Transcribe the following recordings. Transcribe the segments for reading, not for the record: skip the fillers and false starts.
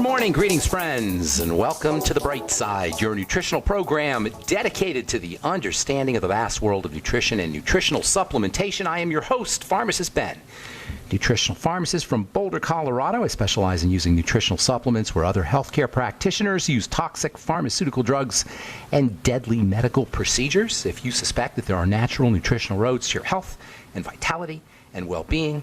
morning, greetings, friends, and welcome to The Bright Side, your nutritional program dedicated to the understanding of the vast world of nutrition and nutritional supplementation. I am your host, Pharmacist Ben, nutritional pharmacist from Boulder, Colorado. I specialize in using nutritional supplements where other healthcare practitioners use toxic pharmaceutical drugs and deadly medical procedures. If you suspect that there are natural nutritional roads to your health and vitality and well-being,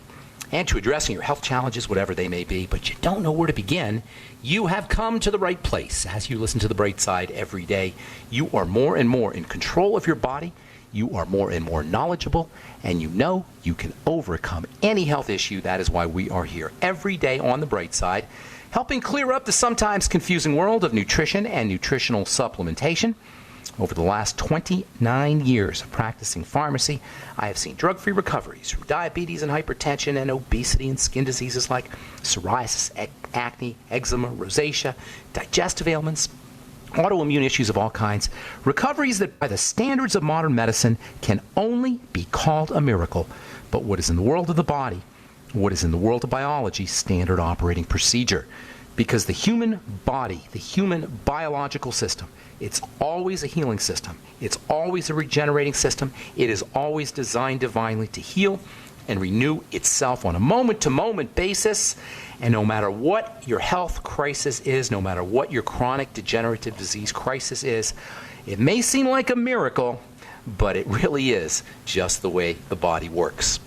and to addressing your health challenges, whatever they may be, but you don't know where to begin, you have come to the right place. As you listen to The Bright Side every day, you are more and more in control of your body, you are more and more knowledgeable, and you know you can overcome any health issue. That is why we are here every day on The Bright Side, helping clear up the sometimes confusing world of nutrition and nutritional supplementation. Over the last 29 years of practicing pharmacy, I have seen drug-free recoveries from diabetes and hypertension and obesity and skin diseases like psoriasis, acne, eczema, rosacea, digestive ailments, autoimmune issues of all kinds. Recoveries that by the standards of modern medicine can only be called a miracle. But what is in the world of the body, what is in the world of biology, standard operating procedure. Because the human body, the human biological system, it's always a healing system. It's always a regenerating system. It is always designed divinely to heal and renew itself on a moment-to-moment basis. And no matter what your health crisis is, no matter what your chronic degenerative disease crisis is, it may seem like a miracle, but it really is just the way the body works.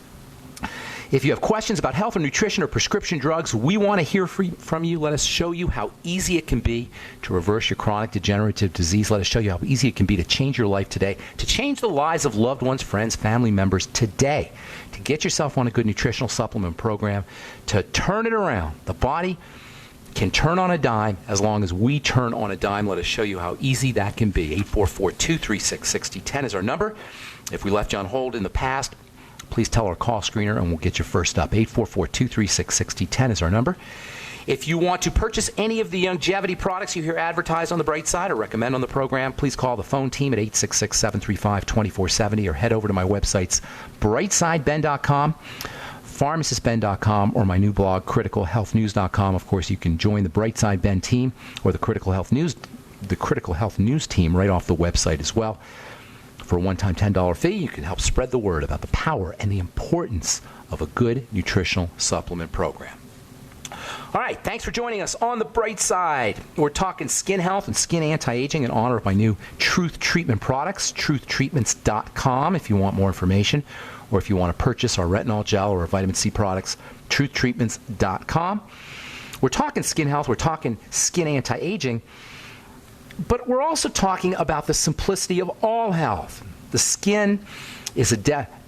If you have questions about health or nutrition or prescription drugs, we want to hear from you. Let us show you how easy it can be to reverse your chronic degenerative disease. Let us show you how easy it can be to change your life today, to change the lives of loved ones, friends, family members today, to get yourself on a good nutritional supplement program, to turn it around. The body can turn on a dime as long as we turn on a dime. Let us show you how easy that can be. 844-236-6010 is our number. If we left you on hold in the past, please tell our call screener and we'll get you first up. 844-236-6010 is our number. If you want to purchase any of the longevity products you hear advertised on The Bright Side or recommend on the program, please call the phone team at 866-735-2470 or head over to my websites, brightsideben.com, pharmacistben.com, or my new blog, criticalhealthnews.com. Of course, you can join the Bright Side Ben team or the Critical Health News team right off the website as well. For a one-time $10 fee, you can help spread the word about the power and the importance of a good nutritional supplement program. All right, thanks for joining us on The Bright Side. We're talking skin health and skin anti-aging in honor of my new Truth Treatment products, truthtreatments.com if you want more information, or if you want to purchase our retinol gel or our vitamin C products, truthtreatments.com. We're talking skin health, we're talking skin anti-aging, but we're also talking about the simplicity of all health. The skin is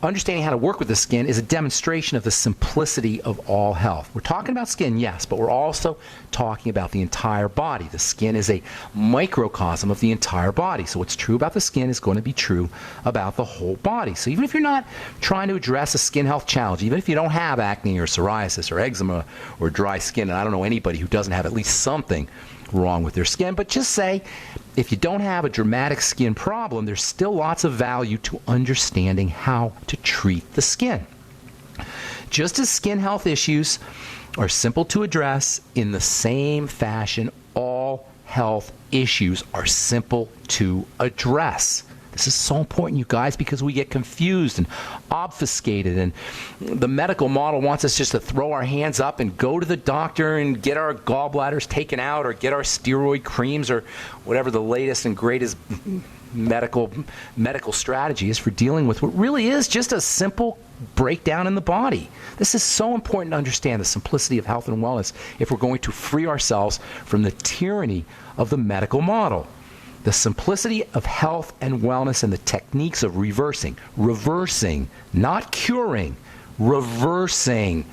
understanding how to work with the skin is a demonstration of the simplicity of all health. We're talking about skin, yes, but we're also talking about the entire body. The skin is a microcosm of the entire body. So what's true about the skin is going to be true about the whole body. So even if you're not trying to address a skin health challenge, even if you don't have acne or psoriasis or eczema or dry skin, and I don't know anybody who doesn't have at least something wrong with their skin, but just say if you don't have a dramatic skin problem, there's still lots of value to understanding how to treat the skin. Just as skin health issues are simple to address, in the same fashion, all health issues are simple to address. This is so important, you guys, because we get confused and obfuscated, and the medical model wants us just to throw our hands up and go to the doctor and get our gallbladders taken out or get our steroid creams or whatever the latest and greatest medical strategy is for dealing with what really is just a simple breakdown in the body. This is so important to understand the simplicity of health and wellness if we're going to free ourselves from the tyranny of the medical model. The simplicity of health and wellness and the techniques of reversing, not curing, reversing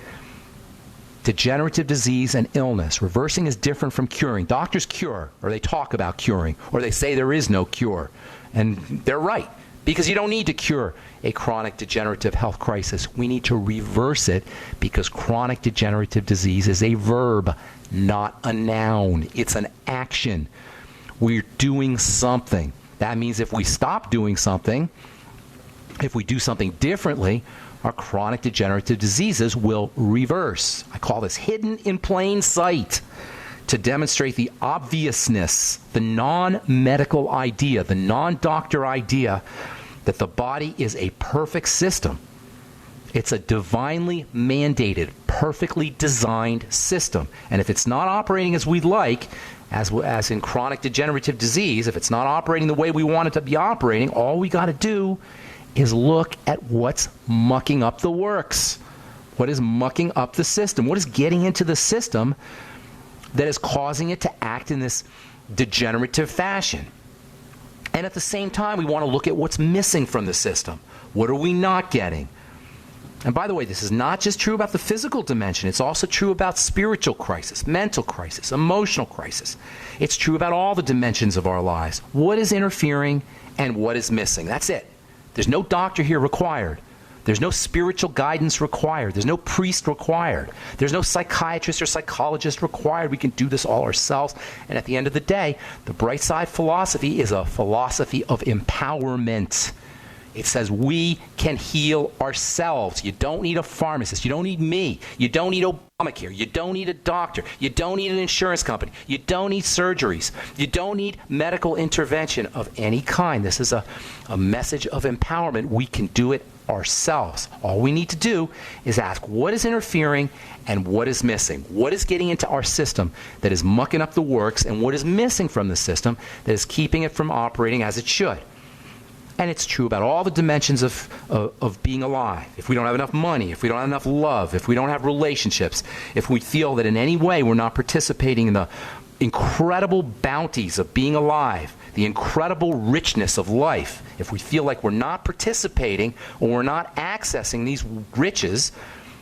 degenerative disease and illness. Reversing is different from curing. Doctors cure, or they talk about curing, or they say there is no cure. And they're right, because you don't need to cure a chronic degenerative health crisis. We need to reverse it because chronic degenerative disease is a verb, not a noun. It's an action. We're doing something. That means if we stop doing something, if we do something differently, our chronic degenerative diseases will reverse. I call this hidden in plain sight. to demonstrate the obviousness, the non-medical idea, the non-doctor idea that the body is a perfect system. It's a divinely mandated, perfectly designed system. And if it's not operating as we'd like, as in chronic degenerative disease, if it's not operating the way we want it to be operating, all we got to do is look at what's mucking up the works. What is mucking up the system? What is getting into the system that is causing it to act in this degenerative fashion? And at the same time, we want to look at what's missing from the system. What are we not getting? And by the way, this is not just true about the physical dimension. It's also true about spiritual crisis, mental crisis, emotional crisis. It's true about all the dimensions of our lives. What is interfering and what is missing? That's it. There's no doctor here required. There's no spiritual guidance required. There's no priest required. There's no psychiatrist or psychologist required. We can do this all ourselves. And at the end of the day, the bright side philosophy is a philosophy of empowerment. It says we can heal ourselves. You don't need a pharmacist. You don't need me. You don't need Obamacare. You don't need a doctor. You don't need an insurance company. You don't need surgeries. You don't need medical intervention of any kind. This is a message of empowerment. We can do it ourselves. All we need to do is ask what is interfering and what is missing. What is getting into our system that is mucking up the works, and what is missing from the system that is keeping it from operating as it should. And it's true about all the dimensions of being alive. If we don't have enough money, if we don't have enough love, if we don't have relationships, if we feel that in any way we're not participating in the incredible bounties of being alive, the incredible richness of life, if we feel like we're not participating or we're not accessing these riches,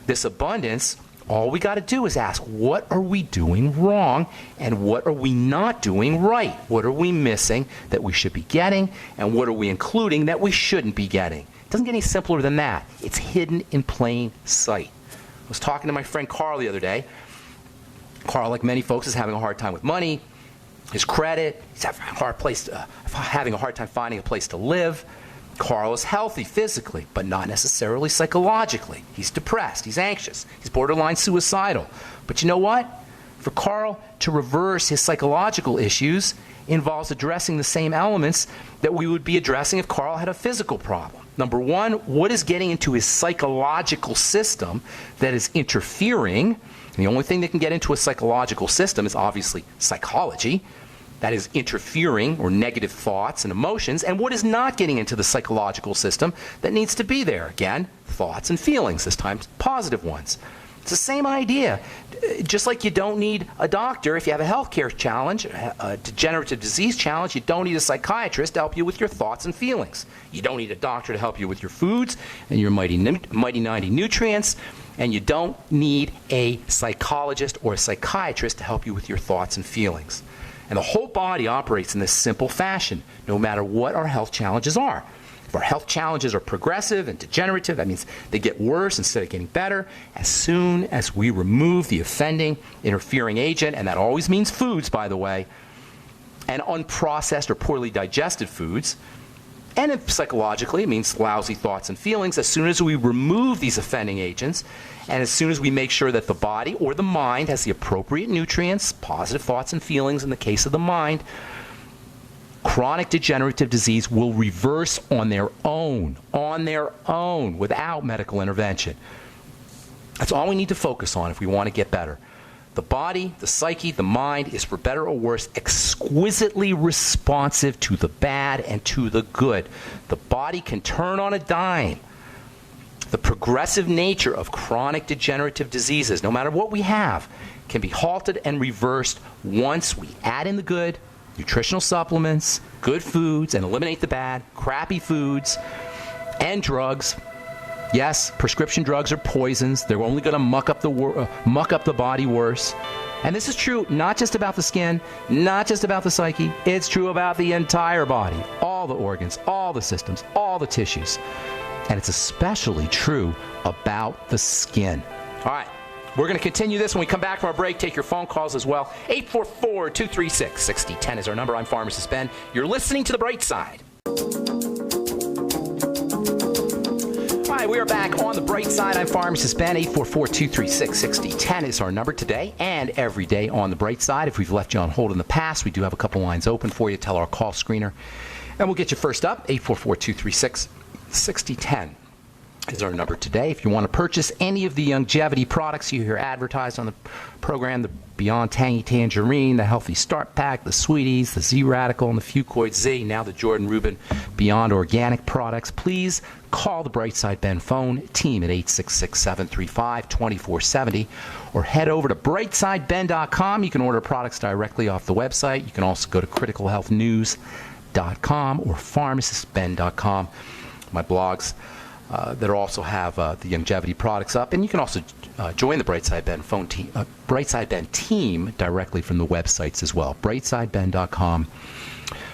this abundance, all we got to do is ask, what are we doing wrong and what are we not doing right? What are we missing that we should be getting, and what are we including that we shouldn't be getting? It doesn't get any simpler than that. It's hidden in plain sight. I was talking to my friend Carl the other day. Carl, like many folks, is having a hard time with money, his credit. He's having a hard time finding a place to live. Carl is healthy physically, but not necessarily psychologically. He's depressed. He's anxious. He's borderline suicidal. But you know what? For Carl to reverse his psychological issues involves addressing the same elements that we would be addressing if Carl had a physical problem. Number one, what is getting into his psychological system that is interfering? And the only thing that can get into a psychological system is obviously psychology. That is interfering, or negative thoughts and emotions. And what is not getting into the psychological system that needs to be there? Again, thoughts and feelings, this time positive ones. It's the same idea. Just like you don't need a doctor if you have a healthcare challenge, a degenerative disease challenge, you don't need a psychiatrist to help you with your thoughts and feelings. You don't need a doctor to help you with your foods and your mighty 90 nutrients. And you don't need a psychologist or a psychiatrist to help you with your thoughts and feelings. And the whole body operates in this simple fashion, no matter what our health challenges are. If our health challenges are progressive and degenerative, that means they get worse instead of getting better. As soon as we remove the offending, interfering agent, and that always means foods, by the way, and unprocessed or poorly digested foods, and if psychologically it means lousy thoughts and feelings, as soon as we remove these offending agents, and as soon as we make sure that the body or the mind has the appropriate nutrients, positive thoughts and feelings in the case of the mind, chronic degenerative disease will reverse on their own, without medical intervention. That's all we need to focus on if we want to get better. The body, the psyche, the mind is, for better or worse, exquisitely responsive to the bad and to the good. The body can turn on a dime. The progressive nature of chronic degenerative diseases, no matter what we have, can be halted and reversed once we add in the good, nutritional supplements, good foods, and eliminate the bad, crappy foods, and drugs. Yes, prescription drugs are poisons. They're only going to muck up the body worse. And this is true not just about the skin, not just about the psyche. It's true about the entire body, all the organs, all the systems, all the tissues. And it's especially true about the skin. All right, we're going to continue this when we come back from our break. Take your phone calls as well. 844-236-6010 is our number. I'm Pharmacist Ben. You're listening to The Bright Side. Hi, right, we are back on the bright side. I'm Pharmacist Ben. 844-236-6010 is our number today and every day on the bright side. If we've left you on hold in the past, we do have a couple lines open for you. Tell our call screener, and we'll get you first up. 844-236-6010 is our number today. If you want to purchase any of the longevity products you hear advertised on the program, the Beyond Tangy Tangerine, the Healthy Start Pack, the Sweeties, the Z-Radical, and the Fuchs Z, now the Jordan Rubin Beyond Organic products, please call the Brightside Ben phone team at 866-735-2470 or head over to brightsideben.com. You can order products directly off the website. You can also go to criticalhealthnews.com or pharmacistben.com. My blogs that also have the longevity products up, and you can also join the Brightside Ben phone team, Brightside Ben team directly from the websites as well. Brightsideben.com,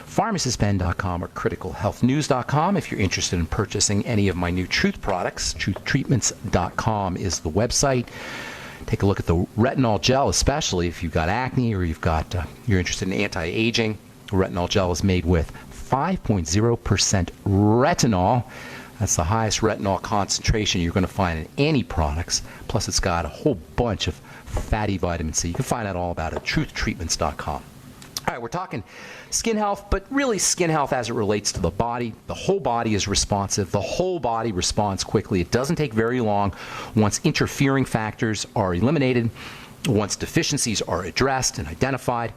pharmacistben.com, or criticalhealthnews.com. If you're interested in purchasing any of my new Truth products, truthtreatments.com is the website. Take a look at the retinol gel, especially if you've got acne or you're interested in anti-aging. Retinol gel is made with 5.0% retinol. That's the highest retinol concentration you're going to find in any products. Plus, it's got a whole bunch of fatty vitamin C. You can find out all about it at truthtreatments.com. All right, we're talking skin health, but really skin health as it relates to the body. The whole body is responsive. The whole body responds quickly. It doesn't take very long once interfering factors are eliminated, once deficiencies are addressed and identified.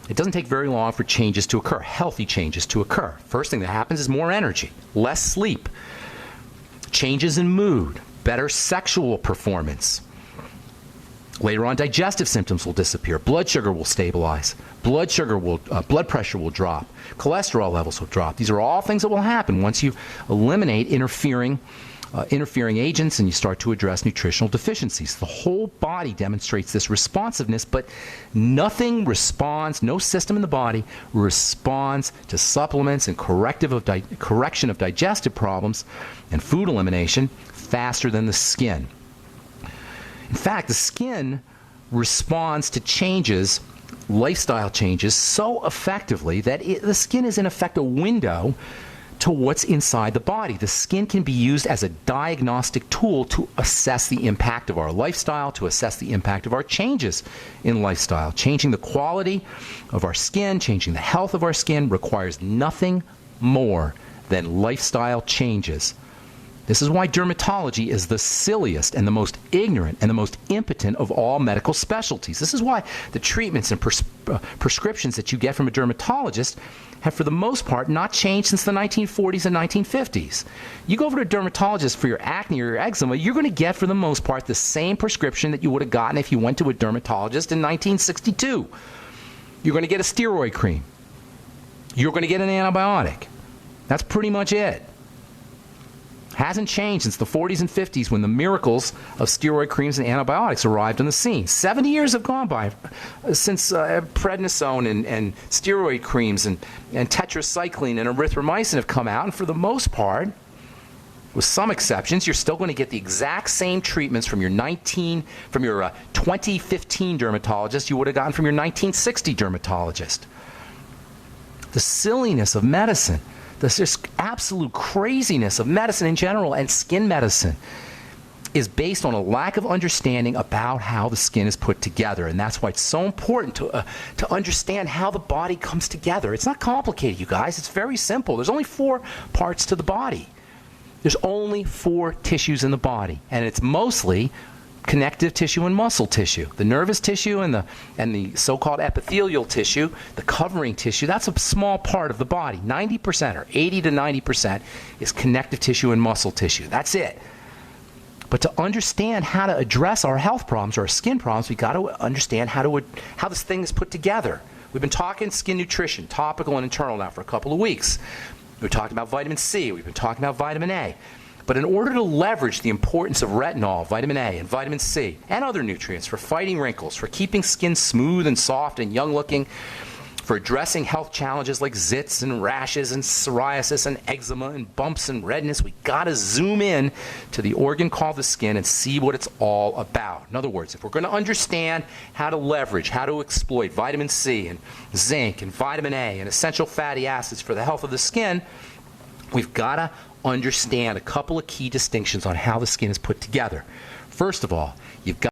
It doesn't take very long for changes to occur, healthy changes to occur. First thing that happens is more energy, less sleep, changes in mood, better sexual performance. Later on, digestive symptoms will disappear. Blood sugar will stabilize. Blood pressure will drop. Cholesterol levels will drop. These are all things that will happen once you eliminate interfering agents and you start to address nutritional deficiencies. The whole body demonstrates this responsiveness, but nothing responds, no system in the body responds to supplements and correction of digestive problems and food elimination faster than the skin. In fact, the skin responds to changes, lifestyle changes, so effectively that the skin is in effect a window to what's inside the body. The skin can be used as a diagnostic tool to assess the impact of our lifestyle, to assess the impact of our changes in lifestyle. Changing the quality of our skin, changing the health of our skin requires nothing more than lifestyle changes. This is why dermatology is the silliest and the most ignorant and the most impotent of all medical specialties. This is why the treatments and prescriptions that you get from a dermatologist have, for the most part, not changed since the 1940s and 1950s. You go over to a dermatologist for your acne or your eczema, you're going to get, for the most part, the same prescription that you would have gotten if you went to a dermatologist in 1962. You're going to get a steroid cream. You're going to get an antibiotic. That's pretty much it. Hasn't changed since the 40s and 50s when the miracles of steroid creams and antibiotics arrived on the scene. 70 years have gone by since prednisone and steroid creams and tetracycline and erythromycin have come out, and for the most part, with some exceptions, you're still going to get the exact same treatments from your 2015 dermatologist you would have gotten from your 1960 dermatologist. The silliness of medicine, this absolute craziness of medicine in general and skin medicine is based on a lack of understanding about how the skin is put together. And that's why it's so important to understand how the body comes together. It's not complicated, you guys. It's very simple. There's only 4 parts to the body. There's only 4 tissues in the body. And it's mostly connective tissue and muscle tissue. The nervous tissue and the so-called epithelial tissue, the covering tissue, that's a small part of the body. 90% or 80 to 90% is connective tissue and muscle tissue. That's it. But to understand how to address our health problems or our skin problems, we've got to understand how this thing is put together. We've been talking skin nutrition, topical and internal now for a couple of weeks. We've talked about vitamin C. We've been talking about vitamin A. But in order to leverage the importance of retinol, vitamin A, and vitamin C, and other nutrients for fighting wrinkles, for keeping skin smooth and soft and young-looking, for addressing health challenges like zits and rashes and psoriasis and eczema and bumps and redness, we got to zoom in to the organ called the skin and see what it's all about. In other words, if we're going to understand how to leverage, how to exploit vitamin C and zinc and vitamin A and essential fatty acids for the health of the skin, we've got to understand a couple of key distinctions on how the skin is put together. First of all, you've got